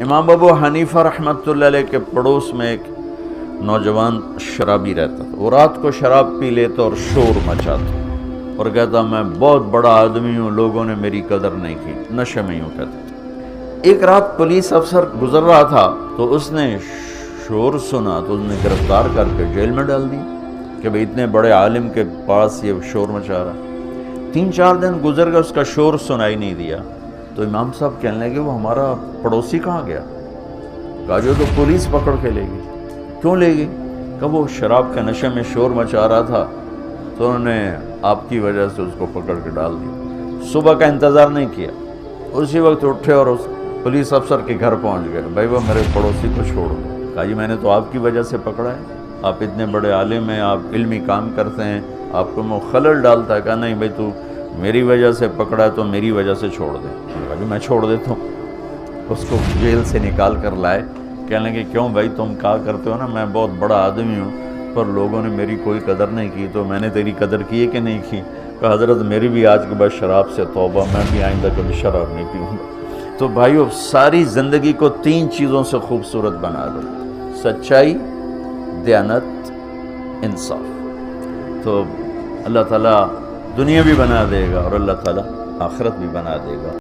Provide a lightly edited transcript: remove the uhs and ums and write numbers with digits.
امام ابو حنیفہ رحمۃ اللہ علیہ کے پڑوس میں ایک نوجوان شرابی رہتا تھا. وہ رات کو شراب پی لیتا اور شور مچاتا اور کہتا میں بہت بڑا آدمی ہوں, لوگوں نے میری قدر نہیں کی. نشے میں یوں کہتا. ایک رات پولیس افسر گزر رہا تھا تو اس نے شور سنا تو اس نے گرفتار کر کے جیل میں ڈال دی کہ بھئی اتنے بڑے عالم کے پاس یہ شور مچا رہا. 3-4 دن گزر گئے, اس کا شور سنائی نہیں دیا. تو امام صاحب کہنے لگے وہ ہمارا پڑوسی کہاں گیا؟ کہا جو تو پولیس پکڑ کے لے گئی. کیوں لے گئی؟ کہ وہ شراب کے نشے میں شور مچا رہا تھا تو انہوں نے آپ کی وجہ سے اس کو پکڑ کے ڈال دیا. صبح کا انتظار نہیں کیا, اسی وقت اٹھے اور اس پولیس افسر کے گھر پہنچ گئے. بھائی وہ میرے پڑوسی کو چھوڑ دو. کہا جی میں نے تو آپ کی وجہ سے پکڑا ہے, آپ اتنے بڑے عالم ہیں, آپ علمی کام کرتے ہیں, آپ کو میں خلل ڈالتا ہے. کہا نہیں بھائی تو میری وجہ سے پکڑا ہے تو میری وجہ سے چھوڑ دے. کہا جی میں چھوڑ دیتا ہوں. اس کو جیل سے نکال کر لائے. کہنے لگے کیوں بھائی تم کہا کرتے ہو نا میں بہت بڑا آدمی ہوں پر لوگوں نے میری کوئی قدر نہیں کی, تو میں نے تیری قدر کی ہے کہ نہیں کی؟ کہ حضرت میری بھی آج کے بعد شراب سے توبہ, میں بھی آئندہ کبھی شراب نہیں پیوں گا. تو بھائیو ساری زندگی کو 3 چیزوں سے خوبصورت بنا دو, سچائی, دیانت, انصاف. تو اللہ تعالیٰ دنیا بھی بنا دے گا اور اللہ تعالیٰ آخرت بھی بنا دے گا.